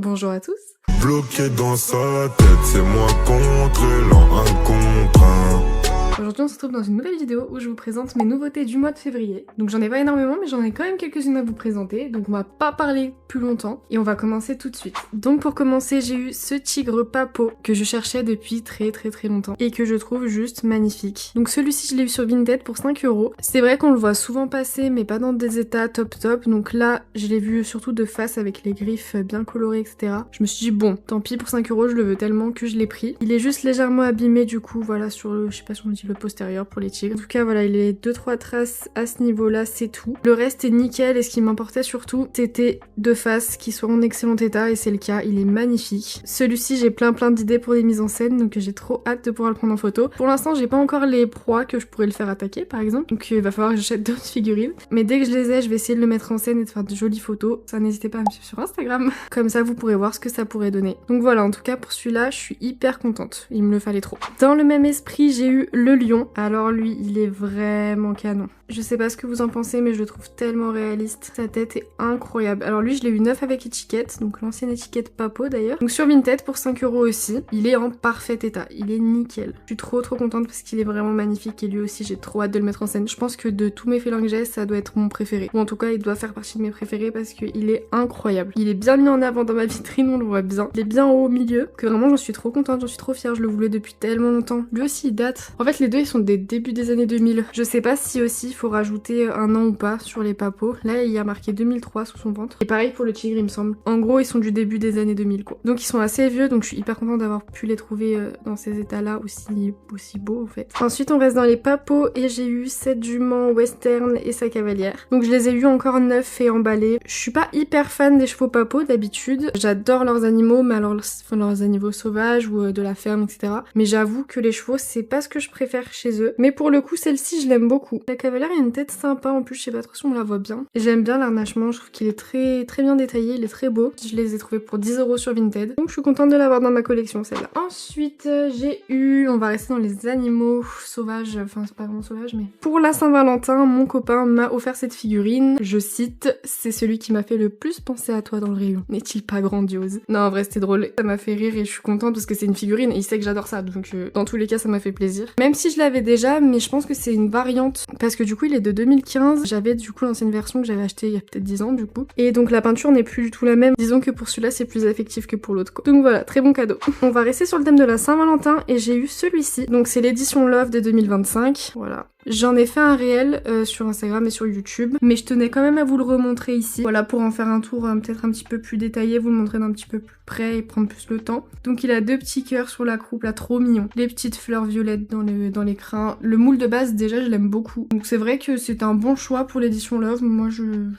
Bonjour à tous. Bloqué dans sa tête, c'est moi contre l'an, un contre un. Aujourd'hui on se retrouve dans une nouvelle vidéo où je vous présente mes nouveautés du mois de février. Donc j'en ai pas énormément mais j'en ai quand même quelques-unes à vous présenter, donc on va pas parler plus longtemps et on va commencer tout de suite. Donc pour commencer j'ai eu ce tigre papo que je cherchais depuis très longtemps et que je trouve juste magnifique. Donc celui-ci je l'ai eu sur Vinted pour 5€. C'est vrai qu'on le voit souvent passer mais pas dans des états top, donc là je l'ai vu surtout de face avec les griffes bien colorées etc. Je me suis dit bon tant pis pour 5€, je le veux tellement que je l'ai pris. Il est juste légèrement abîmé du coup voilà sur le, je sais pas si on dit le postérieur pour les tigres. En tout cas voilà il est 2-3 traces à ce niveau là c'est tout. Le reste est nickel et ce qui m'importait surtout c'était de face qu'il soit en excellent état et c'est le cas, il est magnifique. Celui-ci j'ai plein d'idées pour des mises en scène donc j'ai trop hâte de pouvoir le prendre en photo. Pour l'instant j'ai pas encore les proies que je pourrais le faire attaquer par exemple donc il va falloir que j'achète d'autres figurines. Mais dès que je les ai je vais essayer de le mettre en scène et de faire de jolies photos. Ça n'hésitez pas à me suivre sur Instagram. Comme ça vous pourrez voir ce que ça pourrait donner. Donc voilà en tout cas pour celui-là je suis hyper contente. Il me le fallait trop. Dans le même esprit j'ai eu le lion. Alors lui il est vraiment canon. Je sais pas ce que vous en pensez mais je le trouve tellement réaliste. Sa tête est incroyable. Alors lui je l'ai eu neuf avec étiquette, donc l'ancienne étiquette Papo d'ailleurs. Donc sur Vinted pour 5€ aussi. Il est en parfait état, il est nickel. Je suis trop contente parce qu'il est vraiment magnifique et lui aussi j'ai trop hâte de le mettre en scène. Je pense que de tous mes félins que j'ai ça doit être mon préféré. Ou en tout cas il doit faire partie de mes préférés parce qu'il est incroyable. Il est bien mis en avant dans ma vitrine, on le voit bien. Il est bien haut au milieu, que vraiment j'en suis trop contente, j'en suis trop fière, je le voulais depuis tellement longtemps. Lui aussi il date. En fait les deux ils sont des débuts des années 2000. Je sais pas si aussi il faut rajouter un an ou pas sur les papos. Là il y a marqué 2003 sous son ventre. Et pareil pour le tigre il me semble. En gros ils sont du début des années 2000 quoi. Donc ils sont assez vieux donc je suis hyper contente d'avoir pu les trouver dans ces états là aussi beaux en fait. Ensuite on reste dans les papos et j'ai eu cette jument western et sa cavalière. Donc je les ai eu encore neufs et emballés. Je suis pas hyper fan des chevaux papos d'habitude. J'adore leurs animaux mais alors leurs animaux sauvages ou de la ferme etc. Mais j'avoue que les chevaux c'est pas ce que je préfère chez eux. Mais pour le coup celle-ci je l'aime beaucoup. La cavalière a une tête sympa en plus je sais pas trop si on la voit bien. Et j'aime bien l'arnachement, je trouve qu'il est très bien détaillé, il est très beau. Je les ai trouvés pour 10€ sur Vinted. Donc je suis contente de l'avoir dans ma collection celle-là. Ensuite j'ai eu, on va rester dans les animaux sauvages, enfin c'est pas vraiment sauvage mais... Pour la Saint-Valentin, mon copain m'a offert cette figurine. Je cite, c'est celui qui m'a fait le plus penser à toi dans le rayon. N'est-il pas grandiose? Non en vrai c'était drôle. Ça m'a fait rire et je suis contente parce que c'est une figurine et il sait que j'adore ça donc dans tous les cas ça m'a fait plaisir. Même si je l'avais déjà mais je pense que c'est une variante parce que du coup il est de 2015. J'avais du coup l'ancienne version que j'avais achetée il y a peut-être 10 ans du coup. Et donc la peinture n'est plus du tout la même. Disons que pour celui-là c'est plus affectif que pour l'autre quoi. Donc voilà, très bon cadeau. On va rester sur le thème de la Saint-Valentin et j'ai eu celui-ci. Donc c'est l'édition Love de 2025. Voilà. J'en ai fait un réel sur Instagram et sur YouTube, mais je tenais quand même à vous le remontrer ici. Voilà, pour en faire un tour peut-être un petit peu plus détaillé, vous le montrer d'un petit peu plus près et prendre plus le temps. Donc il a deux petits cœurs sur la croupe, là, trop mignon. Les petites fleurs violettes dans les crins. Le moule de base, déjà, je l'aime beaucoup. Donc c'est vrai que c'est un bon choix pour l'édition Love, moi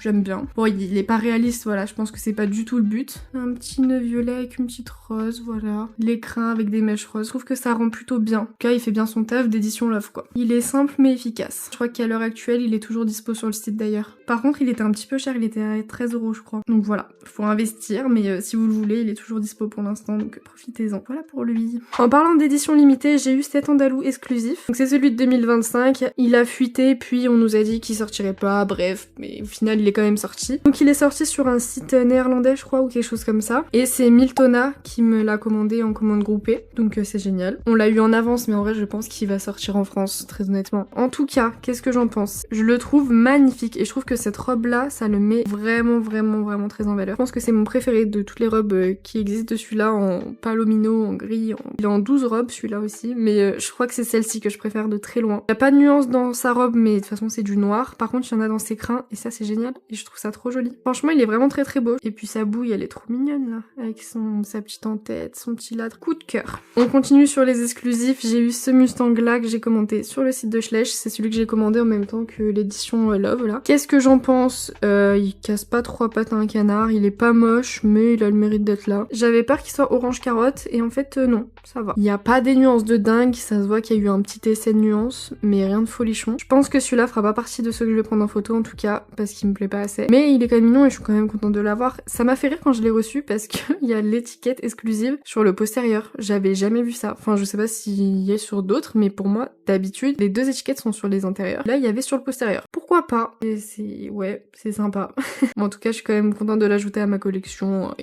j'aime bien. Bon, il est pas réaliste, voilà, je pense que c'est pas du tout le but. Un petit nœud violet avec une petite rose, voilà. Les crins avec des mèches roses, je trouve que ça rend plutôt bien. En tout cas, il fait bien son taf d'édition Love, quoi. Il est simple mais efficace. Je crois qu'à l'heure actuelle, il est toujours dispo sur le site d'ailleurs. Par contre, il était un petit peu cher, il était à 13€ je crois. Donc voilà, faut investir, mais si vous le voulez, il est toujours dispo pour l'instant, donc profitez-en. Voilà pour lui. En parlant d'édition limitée, j'ai eu cet andalou exclusif. Donc c'est celui de 2025. Il a fuité, puis on nous a dit qu'il sortirait pas, bref, mais au final, il est quand même sorti. Donc il est sorti sur un site néerlandais, je crois, ou quelque chose comme ça. Et c'est Miltona qui me l'a commandé en commande groupée, donc c'est génial. On l'a eu en avance, mais en vrai, je pense qu'il va sortir en France, très honnêtement. En tout cas, qu'est-ce que j'en pense? Je le trouve magnifique et je trouve que cette robe là ça le met vraiment très en valeur. Je pense que c'est mon préféré de toutes les robes qui existent de celui-là, en palomino, en gris, il est en 12 robes celui-là aussi, mais je crois que c'est celle-ci que je préfère de très loin. Il n'y a pas de nuance dans sa robe mais de toute façon c'est du noir, par contre il y en a dans ses crins et ça c'est génial et je trouve ça trop joli. Franchement il est vraiment très beau et puis sa bouille elle est trop mignonne là, avec sa petite en-tête, son petit ladre, coup de cœur. On continue sur les exclusifs, j'ai eu ce Mustang là que j'ai commenté sur le site de Schleich, c'est celui que j'ai commandé en même temps que l'édition Love là. Qu'est-ce que j'en pense? Il casse pas trois pattes à un canard, il est pas moche mais il a le mérite d'être là. J'avais peur qu'il soit orange carotte et en fait non, ça va. Il y a pas des nuances de dingue, ça se voit qu'il y a eu un petit essai de nuances mais rien de folichon. Je pense que celui-là fera pas partie de ceux que je vais prendre en photo en tout cas parce qu'il me plaît pas assez. Mais il est quand même mignon et je suis quand même contente de l'avoir. Ça m'a fait rire quand je l'ai reçu parce qu'il y a l'étiquette exclusive sur le postérieur. J'avais jamais vu ça. Enfin je sais pas s'il y a sur d'autres mais pour moi d'habitude les deux étiquettes sont sur les intérieurs. Là il y avait sur le postérieur. Pourquoi pas? Et c'est sympa. Bon, en tout cas je suis quand même contente de l'ajouter à ma collection.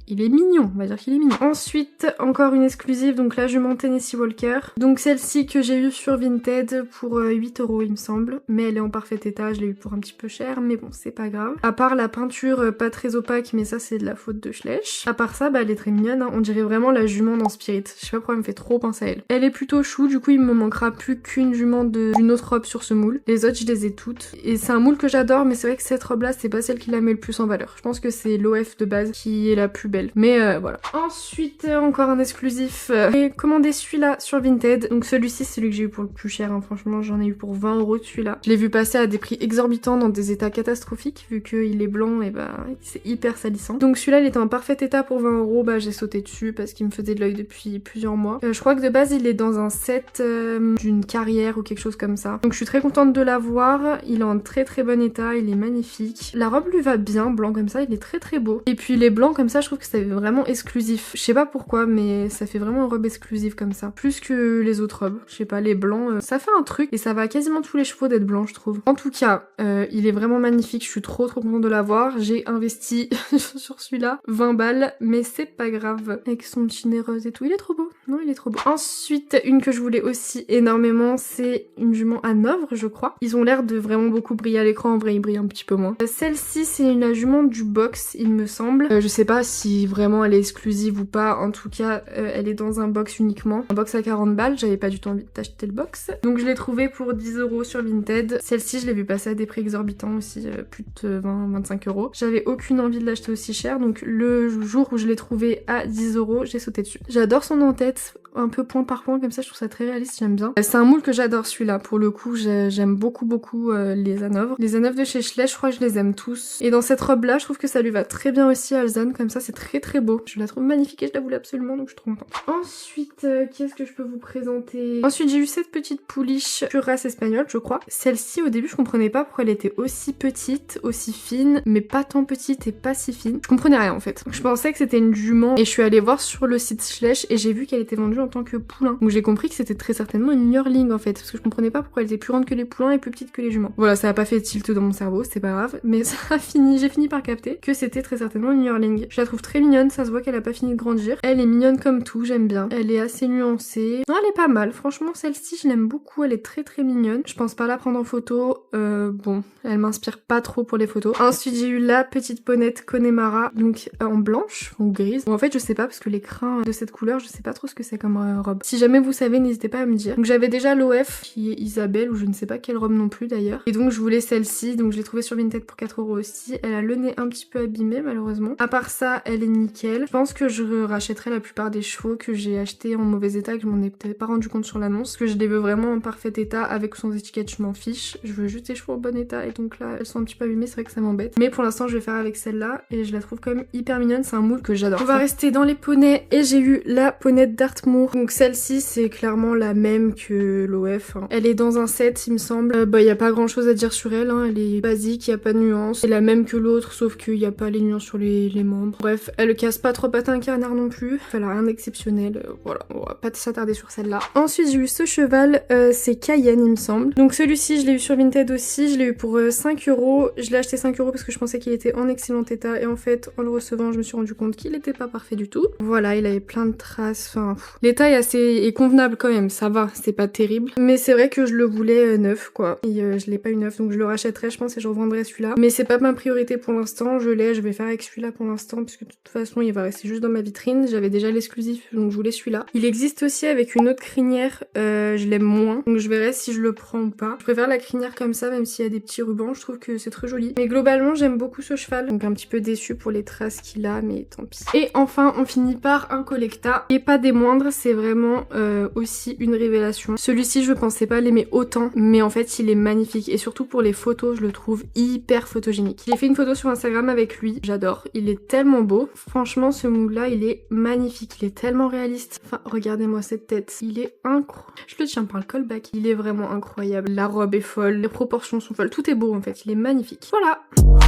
il est mignon, on va dire qu'il est mignon. Ensuite, encore une exclusive, donc la jument Tennessee Walker. Donc celle-ci que j'ai eue sur Vinted pour 8 € il me semble, mais elle est en parfait état, je l'ai eu pour un petit peu cher, mais bon c'est pas grave. À part la peinture pas très opaque, mais ça c'est de la faute de Schleich. À part ça, bah elle est très mignonne, hein. On dirait vraiment la jument dans Spirit. Je sais pas pourquoi elle me fait trop penser à elle. Elle est plutôt chou, du coup il me manquera plus qu'une jument d'une autre robe sur ce moule. Les autres je les ai toutes. Et c'est un moule que j'adore, mais c'est vrai que cette robe là c'est pas celle qui la met le plus en valeur. Je pense que c'est l'OF de base qui est la plus belle. Mais voilà. Ensuite, encore un exclusif. J'ai commandé celui-là sur Vinted. Donc celui-ci c'est celui que j'ai eu pour le plus cher, hein. Franchement j'en ai eu pour 20 € celui-là. Je l'ai vu passer à des prix exorbitants dans des états catastrophiques, vu qu'il est blanc et bah c'est hyper salissant. Donc celui-là il était en parfait état pour 20 €, bah j'ai sauté dessus parce qu'il me faisait de l'œil depuis plusieurs mois. Je crois que de base il est dans un set d'une carrière ou quelque chose comme ça. Donc je suis très contente de l'avoir, il est en très très bon état, il est magnifique. La robe lui va bien, blanc comme ça, il est très très beau. Et puis les blancs comme ça, je trouve que c'est vraiment exclusif. Je sais pas pourquoi, mais ça fait vraiment une robe exclusive comme ça. Plus que les autres robes. Je sais pas, les blancs, ça fait un truc et ça va à quasiment tous les chevaux d'être blanc, je trouve. En tout cas, il est vraiment magnifique, je suis trop contente de l'avoir. J'ai investi sur celui-là 20 balles, mais c'est pas grave. Avec son petit nez rose et tout, il est trop beau. Non, il est trop beau. Ensuite, une que je voulais aussi énormément, c'est une jument Hanovre, je crois. Ils ont l'air de vraiment beaucoup briller à l'écran, en vrai ils brillent un petit peu moins. Celle-ci, c'est la jument du box, il me semble. Je sais pas si vraiment elle est exclusive ou pas, en tout cas, elle est dans un box uniquement. Un box à 40 balles, j'avais pas du tout envie d'acheter le box. Donc je l'ai trouvé pour 10 € sur Vinted. Celle-ci, je l'ai vu passer à des prix exorbitants aussi, plus de 20-25 €. J'avais aucune envie de l'acheter aussi cher, donc le jour où je l'ai trouvé à 10 €, j'ai sauté dessus. J'adore son en-tête, un peu point par point comme ça, je trouve ça très réaliste, j'aime bien. C'est un moule que j'adore celui-là, pour le coup j'aime beaucoup les Hanovre. Les Hanovre de chez Schleich, je crois que je les aime tous. Et dans cette robe là, je trouve que ça lui va très bien aussi à Alzane, comme ça c'est très très beau. Je la trouve magnifique et je la voulais absolument, donc je suis trop contente. Ensuite, qu'est-ce que je peux vous présenter? Ensuite j'ai eu cette petite pouliche pure race espagnole, je crois. Celle-ci au début je comprenais pas pourquoi elle était aussi petite, aussi fine, mais pas tant petite et pas si fine. Je comprenais rien en fait. Je pensais que c'était une jument et je suis allée voir sur le site Schleich et j'ai vu qu'elle était vendue en tant que poulain. Donc j'ai compris que c'était très certainement une yearling en fait, parce que je comprenais pas pourquoi elle était plus grande que les poulains et plus petite que les juments. Voilà, ça a pas fait tilt dans mon cerveau, c'est pas grave, mais ça a fini, j'ai fini par capter que c'était très certainement une yearling. Je la trouve très mignonne, ça se voit qu'elle a pas fini de grandir. Elle est mignonne comme tout, j'aime bien. Elle est assez nuancée. Non, elle est pas mal, franchement celle-ci je l'aime beaucoup, elle est très très mignonne. Je pense pas la prendre en photo, bon, elle m'inspire pas trop pour les photos. Ensuite j'ai eu la petite ponette Connemara, donc en blanche ou grise. Bon, en fait je sais pas parce que les crins de cette couleur, je sais pas trop ce que c'est comme robe. Si jamais vous savez, n'hésitez pas à me dire. Donc j'avais déjà l'OF qui est Isabelle, ou je ne sais pas quelle robe non plus d'ailleurs. Et donc je voulais celle-ci, donc je l'ai trouvée sur Vinted pour 4 € aussi. Elle a le nez un petit peu abîmé malheureusement. À part ça, elle est nickel. Je pense que je rachèterai la plupart des chevaux que j'ai achetés en mauvais état, que je m'en ai peut-être pas rendu compte sur l'annonce, parce que je les veux vraiment en parfait état, avec ou sans étiquette, je m'en fiche. Je veux juste des chevaux en bon état, et donc là elles sont un petit peu abîmées, c'est vrai que ça m'embête. Mais pour l'instant je vais faire avec celle-là, et je la trouve quand même hyper mignonne, c'est un moule que j'adore. On va rester dans les poneys, et j'ai eu la ponette Dartmoor. Donc celle-ci c'est clairement la même que l'OF, hein. Elle est dans un set il me semble. Bah y a pas grand chose à dire sur elle, hein. Elle est basique, y a pas de nuances. C'est la même que l'autre, sauf qu'il y a pas les nuances sur les membres. Bref, elle casse pas trop patin canard non plus. Elle a rien d'exceptionnel, voilà, on va pas s'attarder sur celle-là. Ensuite j'ai eu ce cheval, c'est Cayenne il me semble. Donc celui-ci je l'ai eu sur Vinted aussi, je l'ai eu pour 5 €. Je l'ai acheté 5 € parce que je pensais qu'il était en excellent état, et en fait en le recevant je me suis rendu compte qu'il était pas parfait du tout. Voilà, il avait plein de traces, enfin l'état est assez convenable quand même, ça va, c'est pas terrible. Mais c'est vrai que je le voulais neuf quoi, et je l'ai pas eu neuf, donc je le rachèterai je pense et je revendrai celui-là. Mais c'est pas ma priorité pour l'instant, je vais faire avec celui-là pour l'instant, puisque de toute façon il va rester juste dans ma vitrine. J'avais déjà l'exclusif, donc je voulais celui-là. Il existe aussi avec une autre crinière, je l'aime moins, donc je verrai si je le prends ou pas. Je préfère la crinière comme ça, même s'il y a des petits rubans, je trouve que c'est très joli. Mais globalement j'aime beaucoup ce cheval, donc un petit peu déçue pour les traces qu'il a, mais tant pis. Et enfin on finit par un collecta, et pas des moindres, c'est vraiment aussi une révélation. Celui-ci je pensais pas l'aimer autant, mais en fait il est magnifique, et surtout pour les photos je le trouve hyper photogénique. J'ai fait une photo sur Instagram avec lui, j'adore, il est tellement beau. Franchement ce moule là il est magnifique, il est tellement réaliste. Enfin regardez-moi cette tête, il est incroyable. Je le tiens par le callback, il est vraiment incroyable. La robe est folle, les proportions sont folles, tout est beau en fait, il est magnifique. Voilà.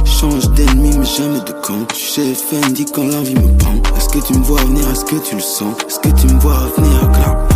Change d'ennemi mais jamais de camp. Je suis chez Fendi quand l'envie me prend. Est-ce que tu me vois venir, est-ce que tu le sens? Est-ce que tu me vois venir, clap?